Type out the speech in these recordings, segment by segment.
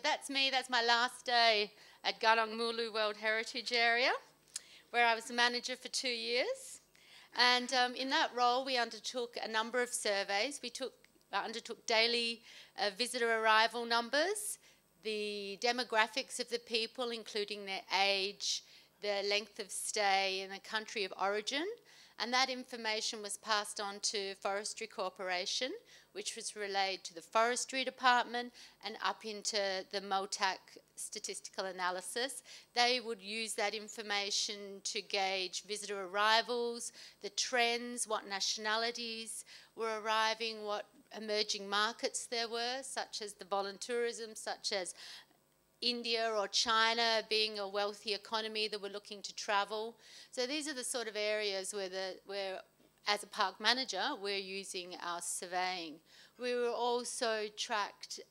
that's me. That's my last day at Garong Mulu World Heritage Area, where I was the manager for 2 years. And in that role, we undertook a number of surveys. We undertook daily visitor arrival numbers, the demographics of the people, including their age, their length of stay, and the country of origin. And that information was passed on to Forestry Corporation, which was relayed to the Forestry Department and up into the MOTAC statistical analysis. They would use that information to gauge visitor arrivals, the trends, what nationalities were arriving, what emerging markets there were, such as the voluntourism, such as India or China being a wealthy economy that were looking to travel. So these are the sort of areas where as a park manager, we're using our surveying. We were also tracked,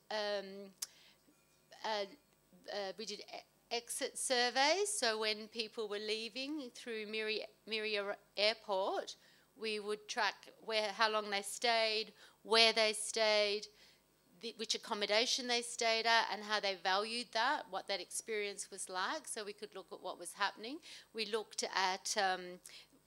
we did exit surveys. So when people were leaving through Miri Airport, we would track how long they stayed, where they stayed, which accommodation they stayed at and how they valued that, what that experience was like, so we could look at what was happening. We looked at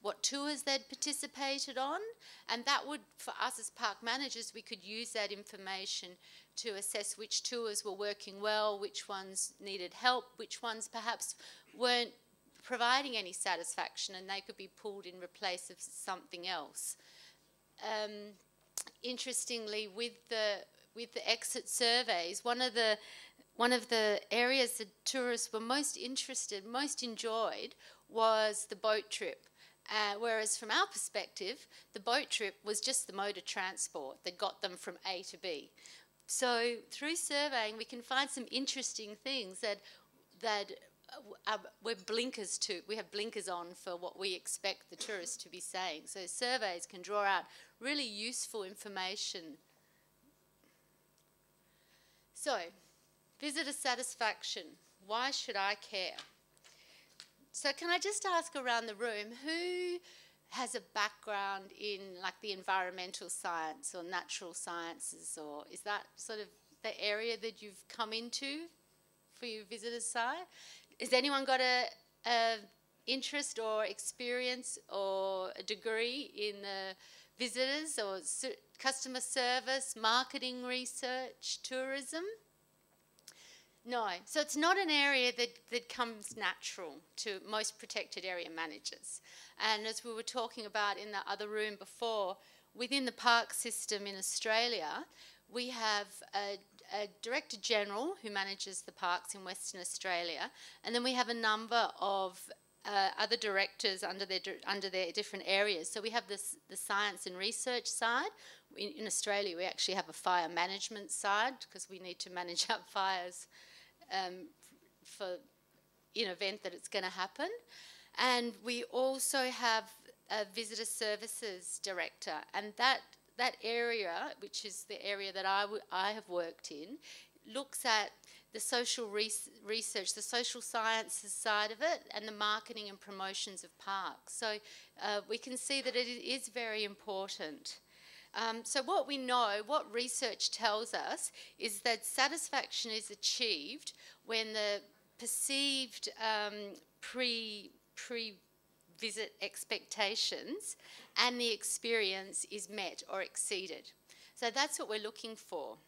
what tours they'd participated on, and that would, for us as park managers, we could use that information to assess which tours were working well, which ones needed help, which ones perhaps weren't providing any satisfaction and they could be pulled in replace of something else. Interestingly, with the exit surveys, one of the areas that tourists were most interested, most enjoyed, was the boat trip. Whereas from our perspective, the boat trip was just the mode of transport that got them from A to B. So through surveying, we can find some interesting things that we're blinkers to. We have blinkers on for what we expect the tourists to be saying. So surveys can draw out really useful information. So, visitor satisfaction. Why should I care? So can I just ask around the room, who has a background in like the environmental science or natural sciences, or is that sort of the area that you've come into for your visitor side? Has anyone got a interest or experience or a degree in visitors or customer service, marketing research, tourism? No. So it's not an area that comes natural to most protected area managers. And as we were talking about in the other room before, within the park system in Australia, we have a Director General who manages the parks in Western Australia, and then we have a number of other directors under their different areas. So we have the science and research side. In Australia, we actually have a fire management side because we need to manage our fires for in event that it's going to happen. And we also have a visitor services director, and that area, which is the area that I have worked in, looks at the social research, the social sciences side of it, and the marketing and promotions of parks. So we can see that it is very important. So what we know, what research tells us, is that satisfaction is achieved when the perceived pre-visit expectations and the experience is met or exceeded. So that's what we're looking for.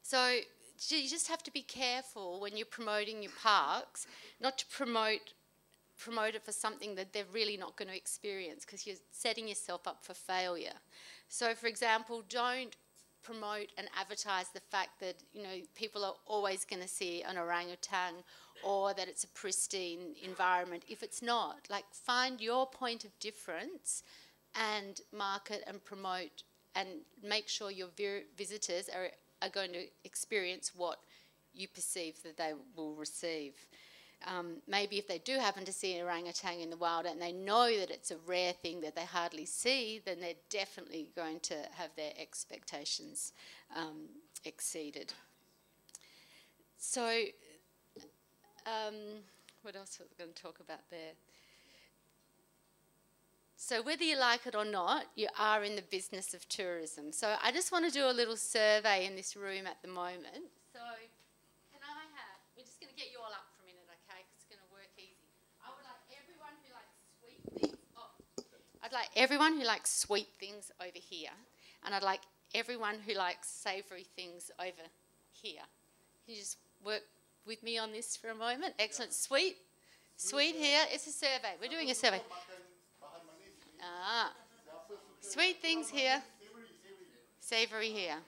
So you just have to be careful when you're promoting your parks, not to promote it for something that they're really not going to experience, because you're setting yourself up for failure. So, for example, don't promote and advertise the fact that, you know, people are always going to see an orangutan or that it's a pristine environment if it's not. Like, find your point of difference and market and promote and make sure your visitors are going to experience what you perceive that they will receive. Maybe if they do happen to see an orangutan in the wild and they know that it's a rare thing that they hardly see, then they're definitely going to have their expectations exceeded. So, what else are we going to talk about there? So whether you like it or not, you are in the business of tourism. So I just want to do a little survey in this room at the moment. So get you all up for a minute, okay? 'Cause it's going to work easy. I would like everyone who likes sweet things. I'd like everyone who likes sweet things over here, and I'd like everyone who likes savoury things over here. Can you just work with me on this for a moment? Excellent. Sweet here. It's a survey. We're doing a survey. Sweet things here. Savoury here.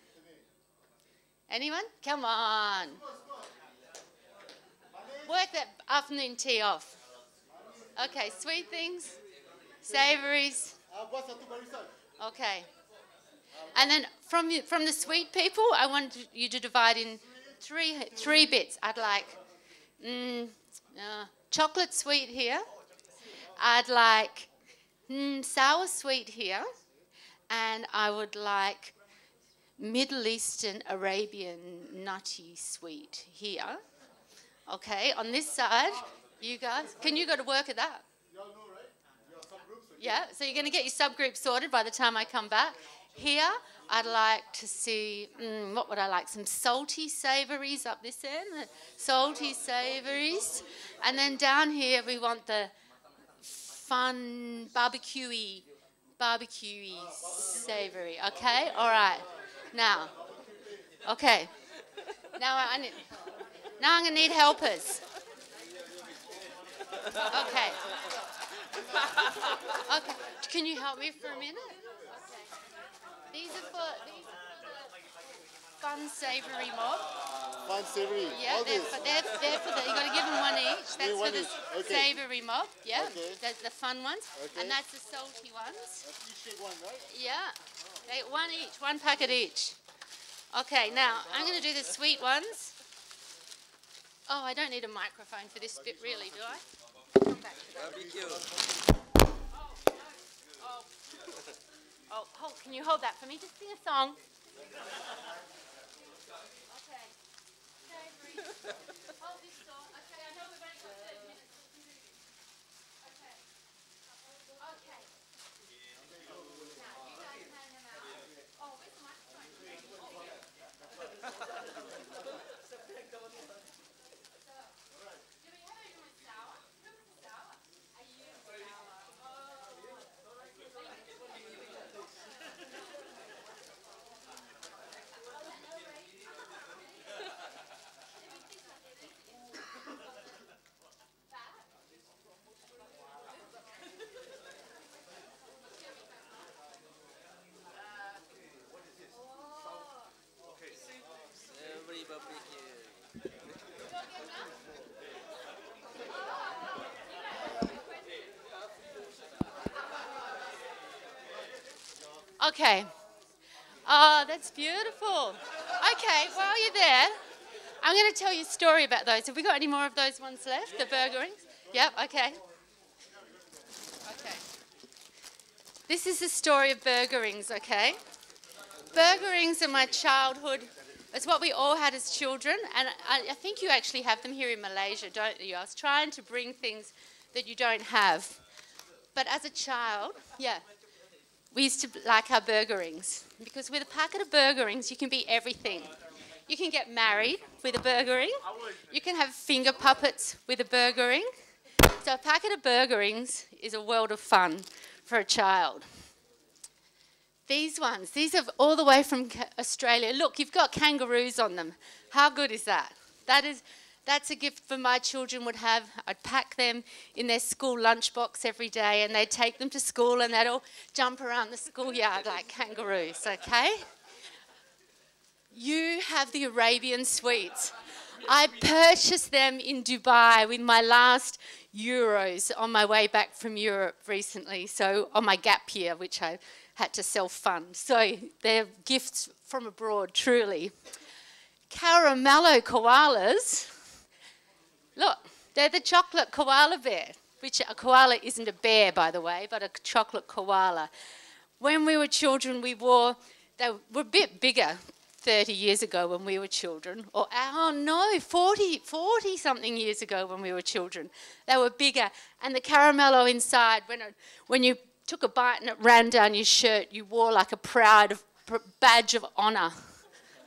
Anyone? Come on. Work that afternoon tea off. Okay, sweet things, savouries. Okay. And then from the sweet people, I want you to divide in three bits. I'd like chocolate sweet here. I'd like sour sweet here. And I would like Middle Eastern Arabian nutty sweet here. Okay, on this side, you guys, can you go to work at that? Yeah, so you're going to get your subgroup sorted by the time I come back. Here, I'd like to see, what would I like? Some salty savouries up this end, salty savouries. And then down here, we want the fun barbecuey savoury. Okay, all right. Now, okay. Now I'm going to need helpers. Okay. Okay. Can you help me for a minute? Okay. These are for the fun savoury mob. Fun savoury. Yeah, they're for the. You've got to give them one each. That's for the savoury mob. Yeah, that's the fun ones, and that's the salty ones. Each take one, right? Yeah, one each, one packet each. Okay, now I'm going to do the sweet ones. Oh, I don't need a microphone for this bit, really, do I? Come back to that. Oh, can you hold that for me? Just sing a song. Okay. Hold this song. Okay, I know we've only got 30 minutes. Okay. Okay. Now, you guys hand them out. Oh, where's the microphone? Okay. Oh, that's beautiful. Okay, while you're there, I'm going to tell you a story about those. Have we got any more of those ones left, the burger rings? Yep, okay. Okay. This is the story of burger rings, okay? Burger rings are my childhood. It's what we all had as children, and I think you actually have them here in Malaysia, don't you? I was trying to bring things that you don't have. But as a child, yeah, we used to like our burger rings, because with a packet of burger rings, you can be everything. You can get married with a burger ring. You can have finger puppets with a burger ring. So a packet of burger rings is a world of fun for a child. These ones, these are all the way from Australia. Look, you've got kangaroos on them. How good is that? That's a gift for my children would have. I'd pack them in their school lunchbox every day, and they'd take them to school, and they'd all jump around the schoolyard like kangaroos, okay? You have the Arabian sweets. I purchased them in Dubai with my last euros on my way back from Europe recently, so on my gap year, which I had to self-fund. So they're gifts from abroad, truly. Caramello koalas. Look, they're the chocolate koala bear, which a koala isn't a bear, by the way, but a chocolate koala. When we were children, they were a bit bigger 30 years ago when we were children. Or, oh no, 40-something years ago when we were children. They were bigger. And the caramello inside, when you took a bite and it ran down your shirt, you wore like a proud badge of honour.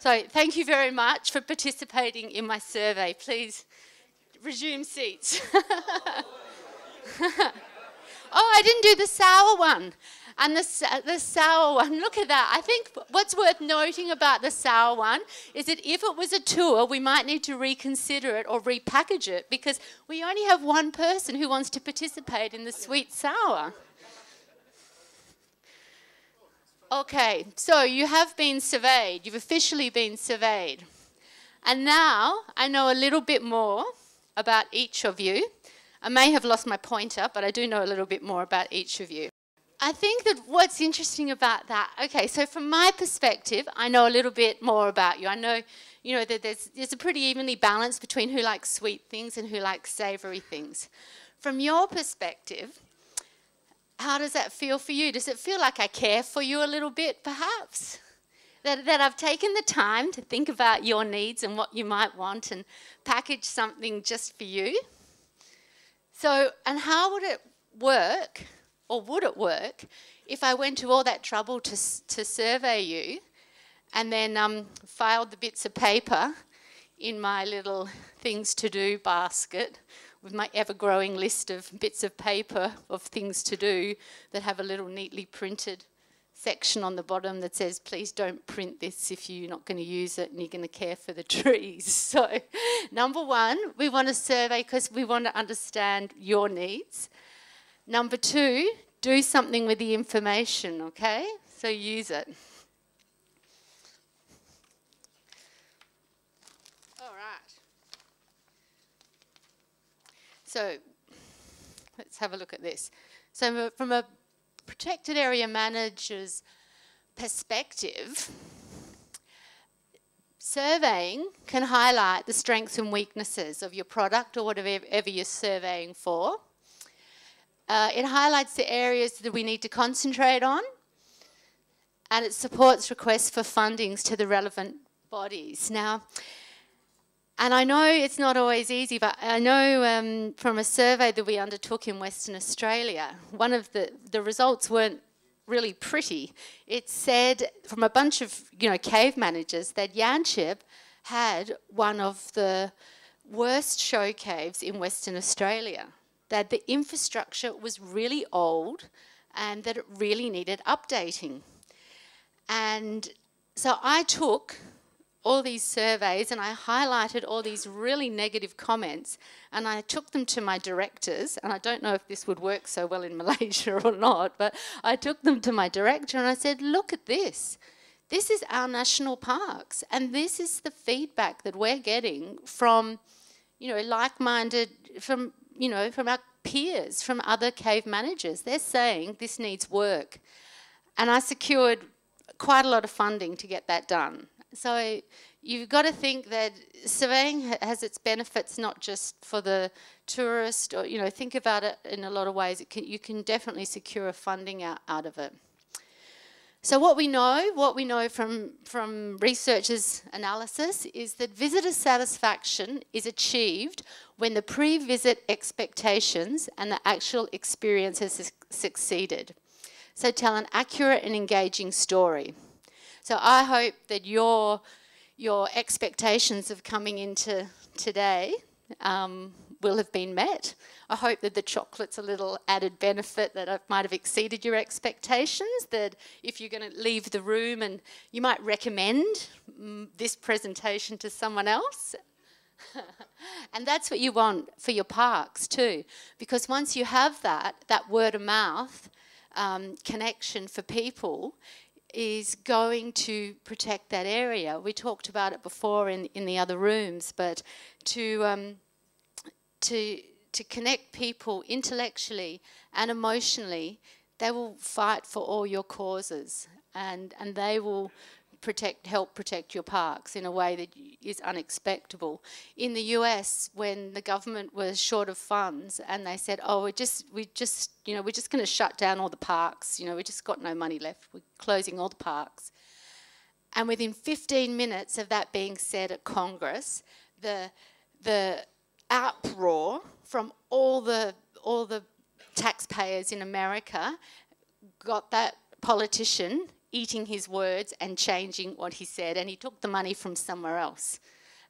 So thank you very much for participating in my survey. Please resume seats. Oh, I didn't do the sour one. And the sour one, look at that. I think what's worth noting about the sour one is that if it was a tour, we might need to reconsider it or repackage it because we only have one person who wants to participate in the sweet sour. Okay, so you have been surveyed. You've officially been surveyed. And now I know a little bit more about each of you. I may have lost my pointer, but I do know a little bit more about each of you. I think that what's interesting about that, okay, so from my perspective, I know a little bit more about you. I know, that there's a pretty evenly balance between who likes sweet things and who likes savoury things. From your perspective, how does that feel for you? Does it feel like I care for you a little bit, perhaps? That I've taken the time to think about your needs and what you might want and package something just for you? So, and how would it work, or would it work, if I went to all that trouble to survey you and then filed the bits of paper in my little things to do basket with my ever-growing list of bits of paper of things to do that have a little neatly printed section on the bottom that says, please don't print this if you're not going to use it and you're going to care for the trees. So, number one, we want to survey because we want to understand your needs. Number two, do something with the information, okay? So use it. All right. So, let's have a look at this. So, from a protected area manager's perspective, surveying can highlight the strengths and weaknesses of your product or whatever you're surveying for. It highlights the areas that we need to concentrate on, and it supports requests for fundings to the relevant bodies. Now, and I know it's not always easy, but I know from a survey that we undertook in Western Australia, one of the results weren't really pretty. It said from a bunch of cave managers that Yanchep had one of the worst show caves in Western Australia, that the infrastructure was really old and that it really needed updating. And so I took all these surveys and I highlighted all these really negative comments and I took them to my directors, and I don't know if this would work so well in Malaysia or not, but I took them to my director and I said, look at this. This is our national parks and this is the feedback that we're getting from, like-minded, from our peers, from other cave managers. They're saying this needs work. And I secured quite a lot of funding to get that done. So you've got to think that surveying has its benefits not just for the tourist, or think about it in a lot of ways. You can definitely secure funding out of it. So what we know from researchers' analysis is that visitor satisfaction is achieved when the pre-visit expectations and the actual experience has succeeded. So tell an accurate and engaging story. So I hope that your expectations of coming into today will have been met. I hope that the chocolate's a little added benefit, that it might have exceeded your expectations, that if you're going to leave the room and you might recommend this presentation to someone else. And that's what you want for your parks too, because once you have that word of mouth connection for people, is going to protect that area. We talked about it before in the other rooms, but to connect people intellectually and emotionally, they will fight for all your causes, and they will help protect your parks in a way that is unexpected. In the US, when the government was short of funds and they said, oh, we're just going to shut down all the parks, we just got no money left, we're closing all the parks. And within 15 minutes of that being said at Congress, the uproar from all the taxpayers in America got that politician eating his words and changing what he said, and he took the money from somewhere else.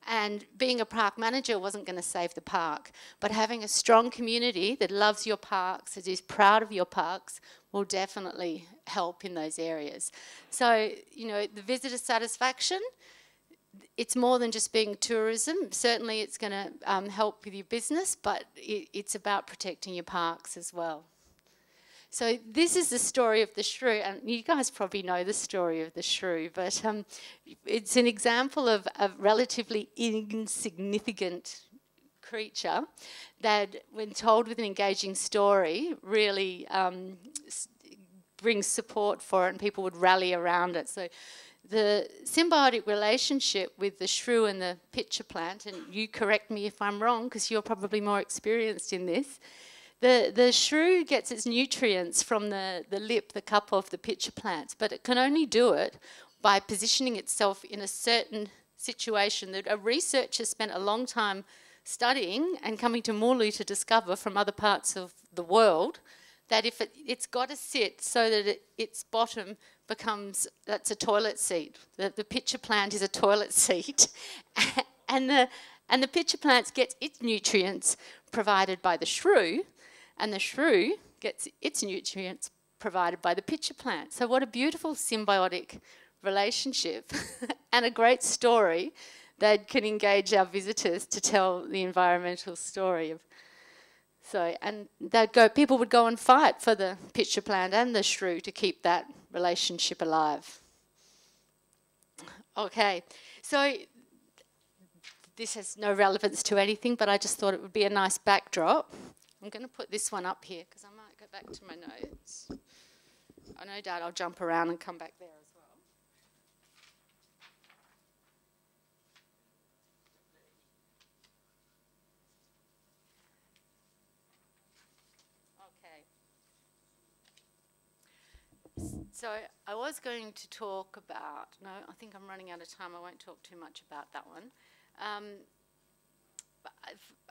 And being a park manager wasn't going to save the park, but having a strong community that loves your parks, that is proud of your parks, will definitely help in those areas. So, you know, the visitor satisfaction, it's more than just being tourism. Certainly it's going to help with your business, but it's about protecting your parks as well. So this is the story of the shrew, and you guys probably know the story of the shrew, but it's an example of a relatively insignificant creature that, when told with an engaging story, really brings support for it, and people would rally around it. So the symbiotic relationship with the shrew and the pitcher plant, and you correct me if I'm wrong because you're probably more experienced in this, the shrew gets its nutrients from the lip, the cup of the pitcher plants, but it can only do it by positioning itself in a certain situation that a researcher spent a long time studying and coming to Mulu to discover from other parts of the world, that if it's got to sit so that its bottom becomes, that's a toilet seat. The pitcher plant is a toilet seat, and the pitcher plant gets its nutrients provided by the shrew, and the shrew gets its nutrients provided by the pitcher plant. So what a beautiful symbiotic relationship and a great story that can engage our visitors to tell the environmental story of. So, and people would go and fight for the pitcher plant and the shrew to keep that relationship alive. Okay, so this has no relevance to anything, but I just thought it would be a nice backdrop. I'm going to put this one up here because I might go back to my notes. I no doubt I'll jump around and come back there as well. Okay. So I was going to talk about, no, I think I'm running out of time. I won't talk too much about that one.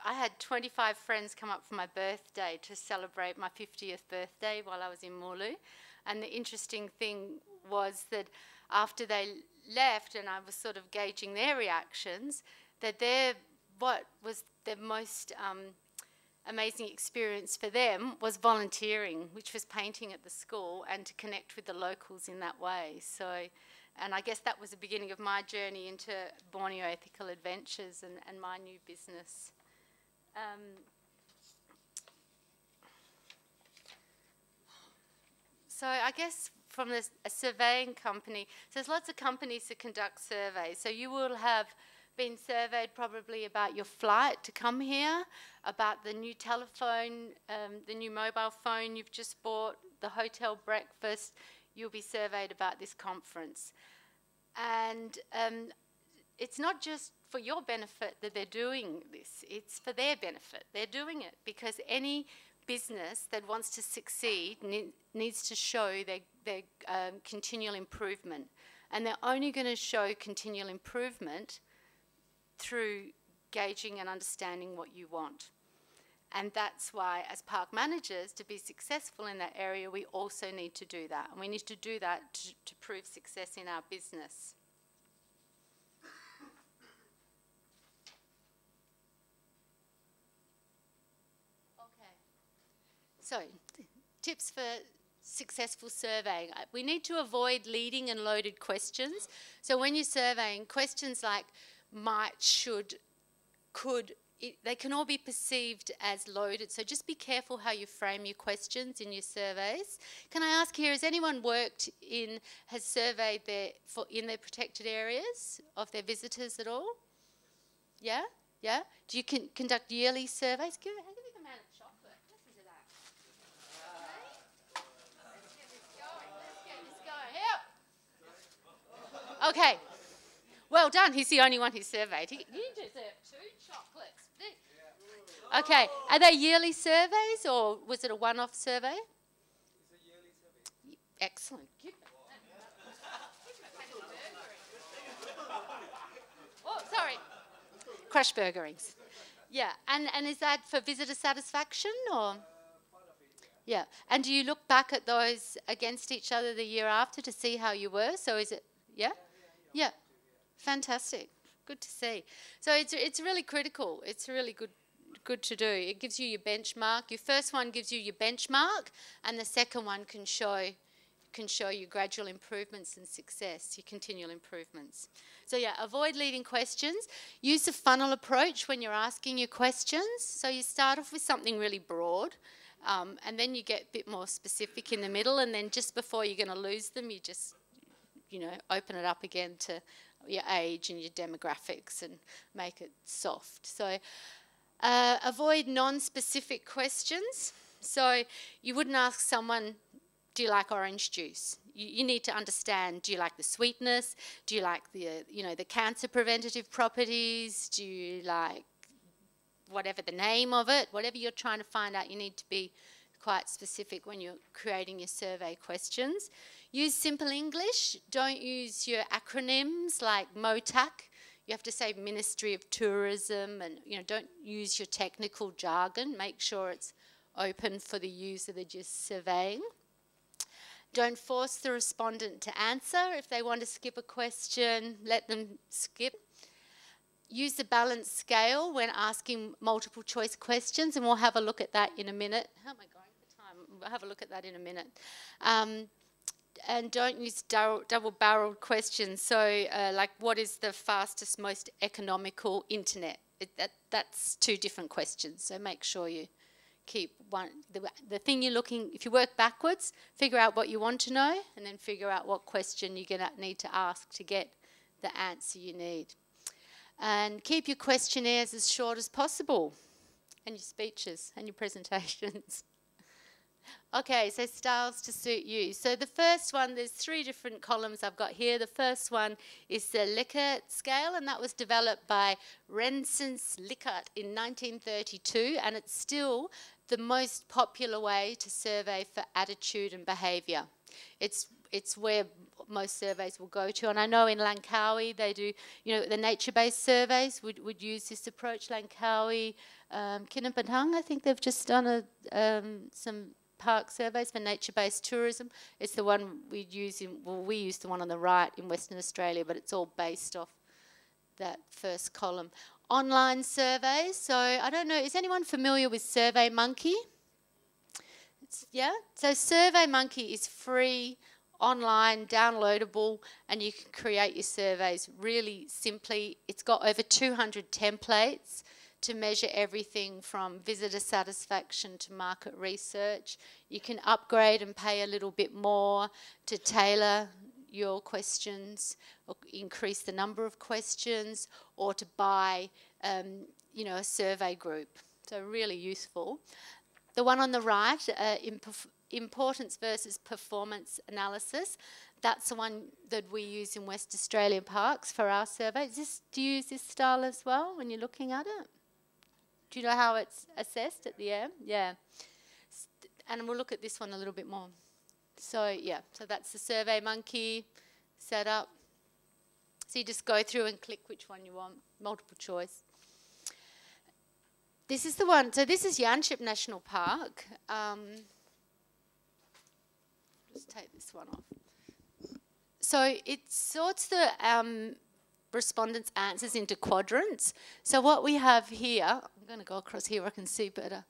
I had 25 friends come up for my birthday to celebrate my 50th birthday while I was in Mulu. And the interesting thing was that after they left and I was sort of gauging their reactions, that what was the most amazing experience for them was volunteering, which was painting at the school and to connect with the locals in that way. So, and I guess that was the beginning of my journey into Borneo Ethical Adventures and my new business. So I guess from a surveying company, so there's lots of companies that conduct surveys. So you will have been surveyed probably about your flight to come here, about the new telephone, the new mobile phone you've just bought, the hotel breakfast. You'll be surveyed about this conference. And it's not just for your benefit that they're doing this, it's for their benefit. They're doing it because any business that wants to succeed needs to show their continual improvement. And they're only going to show continual improvement through gauging and understanding what you want. And that's why, as park managers, to be successful in that area, we also need to do that. And we need to do that to prove success in our business. Okay. So, tips for successful surveying. We need to avoid leading and loaded questions. So when you're surveying, questions like might, should, could, they can all be perceived as loaded. So just be careful how you frame your questions in your surveys. Can I ask here, has anyone has surveyed in their protected areas of their visitors at all? Yeah? Yeah? Do you conduct yearly surveys? Give the man a chocolate. Listen to that. Okay? Let's get this going. Let's get this going. Help! Okay. Well done. He's the only one who surveyed. You deserve 2 chocolates. Okay. Are they yearly surveys or was it a one-off survey? It's a yearly survey. Excellent. Oh, sorry. Crush burger rings. Yeah. And is that for visitor satisfaction or? Part of it, yeah. Yeah. And do you look back at those against each other the year after to see how you were? So is it, yeah? Yeah. Fantastic. good to see. So it's really critical. It's really good to do. It gives you your benchmark. Your first one gives you your benchmark, and the second one can show you gradual improvements and success, your continual improvements. So yeah, avoid leading questions. Use the funnel approach when you're asking your questions. So you start off with something really broad, and then you get a bit more specific in the middle, and then just before you're going to lose them, you just, open it up again to your age and your demographics and make it soft. So avoid non-specific questions. So you wouldn't ask someone, do you like orange juice? You need to understand, do you like the sweetness? Do you like the cancer preventative properties? Do you like whatever the name of it? Whatever you're trying to find out, you need to be quite specific when you're creating your survey questions. Use simple English. Don't use your acronyms like MOTAC. You have to say Ministry of Tourism, and don't use your technical jargon. Make sure it's open for the user that you're surveying. Don't force the respondent to answer. If they want to skip a question, let them skip. Use the balanced scale when asking multiple choice questions, and we'll have a look at that in a minute. How am I going for time? We'll have a look at that in a minute. And don't use double-barreled questions. So, like, what is the fastest, most economical internet? That's two different questions. So make sure you keep the thing you're looking. If you work backwards, figure out what you want to know, and then figure out what question you're going to need to ask to get the answer you need. And keep your questionnaires as short as possible, and your speeches and your presentations. Okay, so styles to suit you. So the first one, there's 3 different columns I've got here. The first one is the Likert scale, and that was developed by Rensselaer Likert in 1932, and it's still the most popular way to survey for attitude and behaviour. It's where most surveys will go to, and I know in Langkawi they do, the nature-based surveys would use this approach. Langkawi, Kinabatangan, I think they've just done some park surveys for nature-based tourism. It's the one we use we use the one on the right in Western Australia, but it's all based off that first column. Online surveys, so I don't know, is anyone familiar with SurveyMonkey? Yeah, so SurveyMonkey is free, online, downloadable, and you can create your surveys really simply. It's got over 200 templates to measure everything from visitor satisfaction to market research. You can upgrade and pay a little bit more to tailor your questions, or increase the number of questions, or to buy a survey group. So really useful. The one on the right, importance versus performance analysis, that's the one that we use in West Australian parks for our surveys. Do you use this style as well when you're looking at it? Do you know how it's assessed at the end? Yeah. And we'll look at this one a little bit more. So, yeah, so that's the SurveyMonkey setup. So you just go through and click which one you want, multiple choice. This is the one, so this is Yanchep National Park. Just take this one off. So it sorts the respondents' answers into quadrants. So what we have here, I'm going to go across here, I can see better.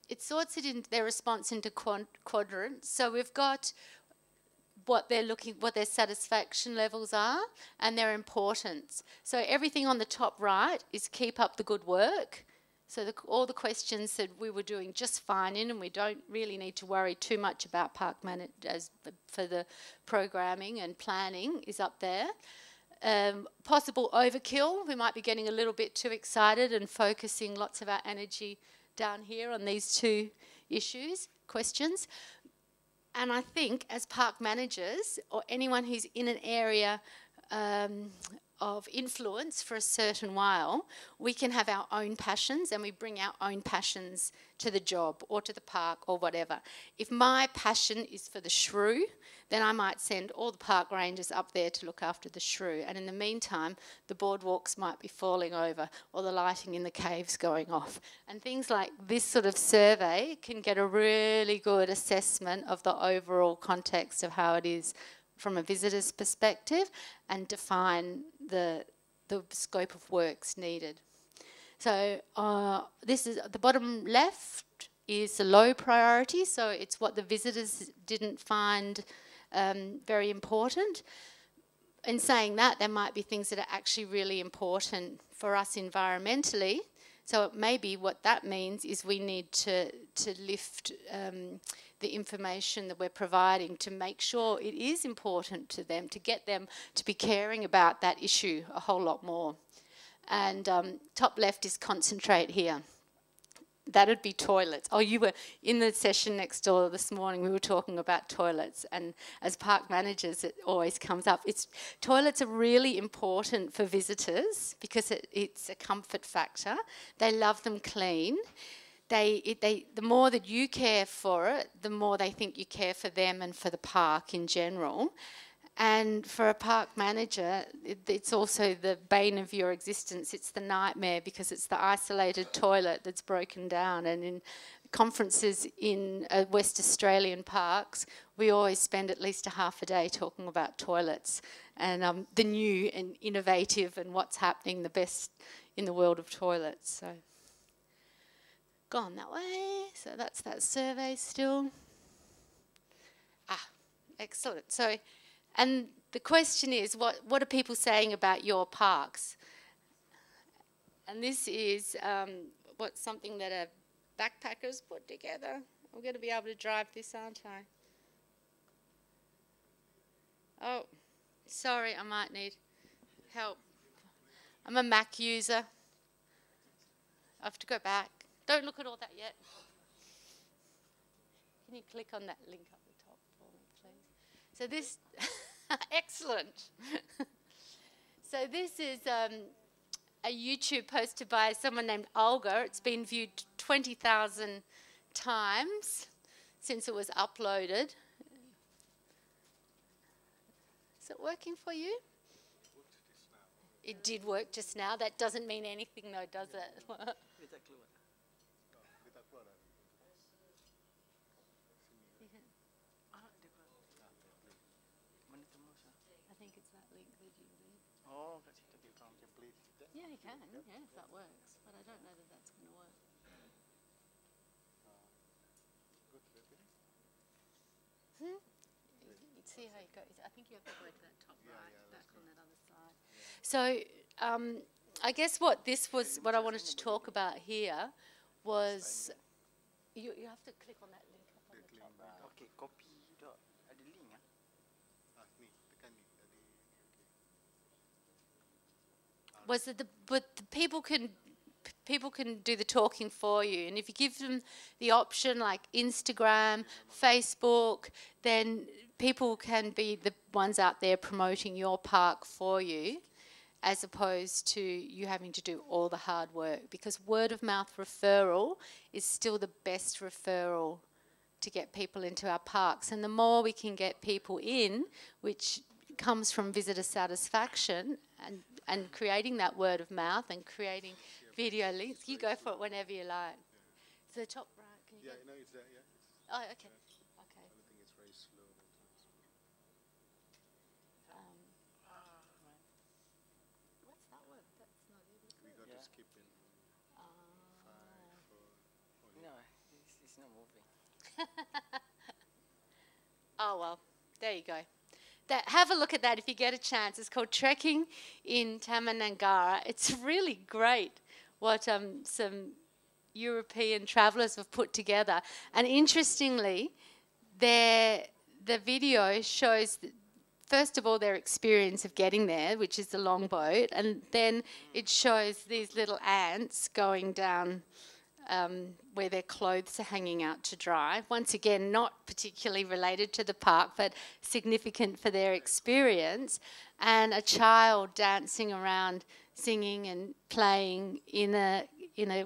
It sorts it in their response into quadrants. So we've got what their satisfaction levels are and their importance. So everything on the top right is keep up the good work. So all the questions that we were doing just fine in, and we don't really need to worry too much about park managers for the programming and planning is up there. Possible overkill, we might be getting a little bit too excited and focusing lots of our energy down here on these 2 questions. And I think as park managers, or anyone who's in an area of influence for a certain while, we can have our own passions, and we bring our own passions to the job or to the park or whatever. If my passion is for the shrew, then I might send all the park rangers up there to look after the shrew, and in the meantime the boardwalks might be falling over or the lighting in the caves going off. And things like this sort of survey can get a really good assessment of the overall context of how it is from a visitor's perspective, and define the the scope of works needed. So this is the bottom left is a low priority, so it's what the visitors didn't find very important. In saying that, there might be things that are actually really important for us environmentally. So maybe what that means is we need to lift the information that we're providing to make sure it is important to them, to get them to be caring about that issue a whole lot more. And top left is concentrate here. That'd be toilets. Oh, you were in the session next door this morning. We were talking about toilets, and as park managers, it always comes up. Toilets are really important for visitors because it's a comfort factor. They love them clean. The more that you care for it, the more they think you care for them and for the park in general. And for a park manager, it's also the bane of your existence. It's the nightmare because it's the isolated toilet that's broken down. And in conferences in West Australian parks, we always spend at least a half a day talking about toilets and the new and innovative and what's happening, the best in the world of toilets. So, gone that way. So that's that survey still. Excellent. So. And the question is, what are people saying about your parks? And this is something that backpackers put together. I'm going to be able to drive this, aren't I? Oh, sorry, I might need help. I'm a Mac user. I have to go back. Don't look at all that yet. Can you click on that link up the top for me, please? So this, excellent. So this is a YouTube posted by someone named Olga. It's been viewed 20,000 times since it was uploaded. Is it working for you? It did work just now. That doesn't mean anything though, does it? I think it's that link that you need. Oh, kat situ dia orang template. Yeah, you can. Yeah, if that works. But I don't know that that's going to work. Good ribbon. You see how you go. I think you have to go to that top right, back on that other side. Yeah. So I guess what I wanted to talk about here was you have to click on that link up on the top right. Okay, copy dot. Ada link ah. Ni, tekan ni tadi. Was that but the people can do the talking for you, and if you give them the option like Instagram, Facebook, then people can be the ones out there promoting your park for you, as opposed to you having to do all the hard work, because word of mouth referral is still the best referral to get people into our parks. And the more we can get people in, which comes from visitor satisfaction and creating that word of mouth and creating video links. You go for it whenever you like. So the top right, can you Yeah, get? no, it's there. Yeah. Oh, okay. Okay. I think it's very slow. What's that word? That's not it. Is We it? got to Yeah. skip in 5, 4. No, it's not moving. Oh, well, there you go. Have a look at that if you get a chance. It's called Trekking in Taman Nangara. It's really great what some European travellers have put together. And interestingly, the video shows, first of all, their experience of getting there, which is the longboat, and then it shows these little ants going down where their clothes are hanging out to dry. Once again, not particularly related to the park, but significant for their experience. And a child dancing around, singing and playing in a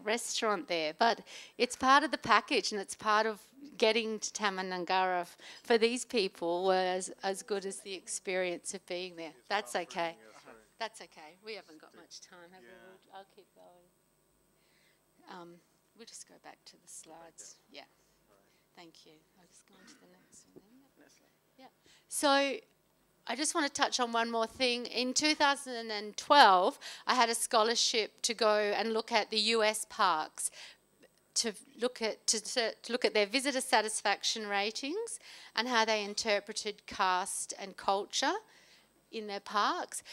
restaurant there. But it's part of the package, and it's part of getting to Taman Nangara for these people was as good as the experience of being there. That's okay. That's okay. We haven't got much time, have we? I'll keep going. We'll just go back to the slides. Yeah. Thank you. I'll just go on to the next one then. Next slide. Yeah. So I just want to touch on one more thing. In 2012, I had a scholarship to go and look at the US parks, to look at their visitor satisfaction ratings and how they interpreted caste and culture in their parks.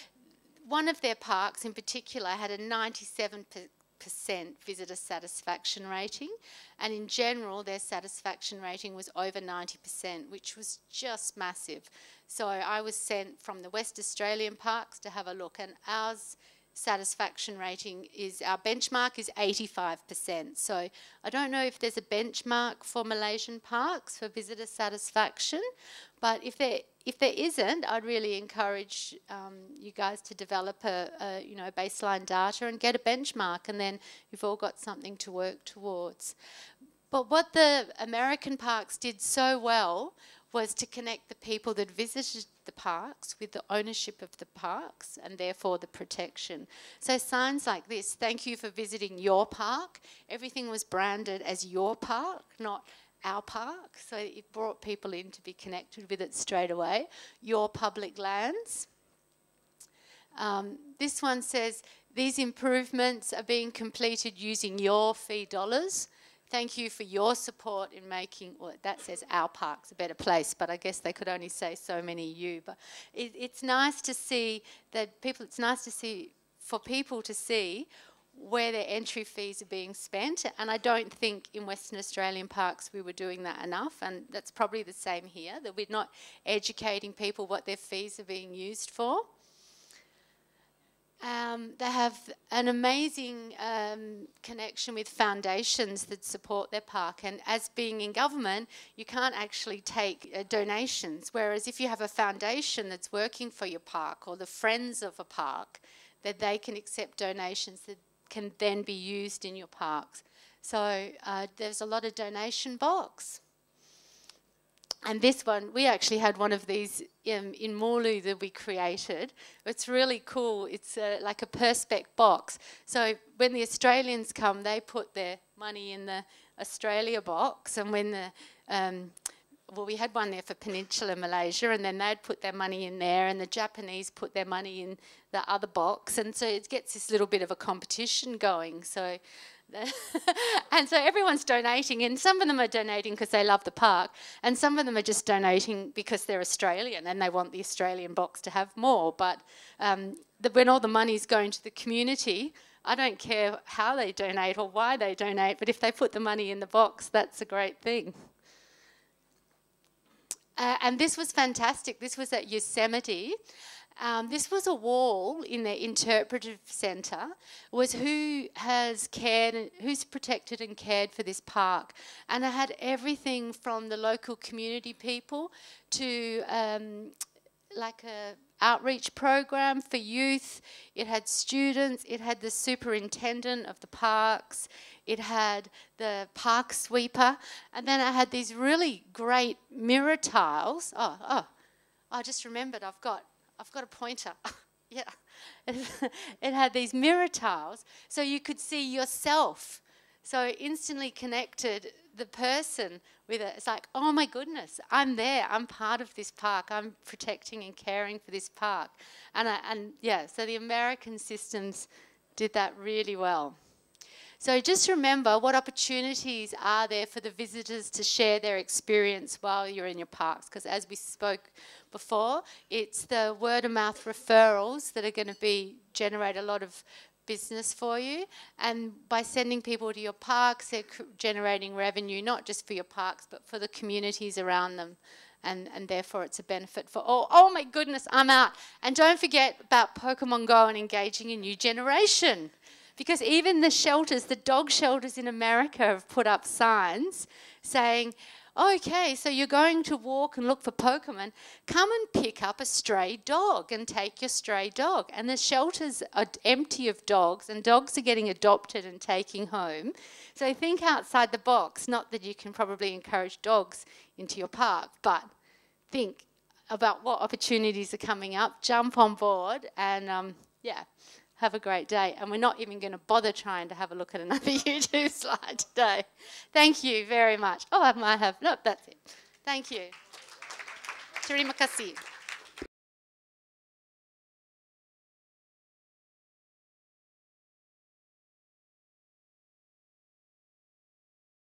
One of their parks in particular had a 97% visitor satisfaction rating, and in general their satisfaction rating was over 90%, which was just massive. So I was sent from the West Australian parks to have a look, and ours satisfaction rating is, our benchmark is 85%. So I don't know if there's a benchmark for Malaysian parks for visitor satisfaction, but if there isn't, I'd really encourage you guys to develop a baseline data and get a benchmark, and then you've all got something to work towards. But what the American parks did so well was to connect the people that visited the parks with the ownership of the parks and therefore the protection. So signs like this, thank you for visiting your park, everything was branded as your park, not our park. So it brought people in to be connected with it straight away. Your public lands. This one says, these improvements are being completed using your fee dollars. Thank you for your support in making, well, that says our park's a better place, but I guess they could only say so many you. But it's nice to see that people, it's nice to see, for people to see where their entry fees are being spent. And I don't think in Western Australian parks we were doing that enough, and that's probably the same here, that we're not educating people what their fees are being used for. They have an amazing connection with foundations that support their park, and as being in government you can't actually take donations, whereas if you have a foundation that's working for your park or the friends of a park, that they can accept donations that can then be used in your parks. So there's a lot of donation box. And this one, we actually had one of these in Mulu that we created. It's really cool. It's like a Perspex box. So when the Australians come, they put their money in the Australia box, and when the well, we had one there for Peninsular Malaysia, and then they'd put their money in there, and the Japanese put their money in the other box, and so it gets this little bit of a competition going. So, and so everyone's donating, and some of them are donating because they love the park, and some of them are just donating because they're Australian and they want the Australian box to have more. But when all the money's going to the community, I don't care how they donate or why they donate, but if they put the money in the box, that's a great thing. And this was fantastic. This was at Yosemite. This was a wall in the interpretive centre, was who's protected and cared for this park. And it had everything from the local community people to like a outreach program for youth. It had students, it had the superintendent of the parks, it had the park sweeper, and then it had these really great mirror tiles. I just remembered I've got a pointer. Yeah. It had these mirror tiles so you could see yourself. So it instantly connected the person with it. It's like, oh my goodness, I'm there. I'm part of this park. I'm protecting and caring for this park. And yeah, so the American systems did that really well. So just remember, what opportunities are there for the visitors to share their experience while you're in your parks? Because as we spoke before, it's the word of mouth referrals that are going to generate a lot of business for you, and by sending people to your parks, they're generating revenue not just for your parks but for the communities around them, and therefore it's a benefit for all. Oh my goodness, I'm out. And don't forget about Pokemon Go and engaging a new generation, because even the shelters, the dog shelters in America, have put up signs saying, okay, so you're going to walk and look for Pokemon, come and pick up a stray dog and take your stray dog. And the shelters are empty of dogs, and dogs are getting adopted and taken home. So think outside the box, not that you can probably encourage dogs into your park, but think about what opportunities are coming up, jump on board, and yeah, have a great day. And we're not even going to bother trying to have a look at another YouTube slide today. Thank you very much. Oh, I might have. No, that's it. Thank you. Terima kasih.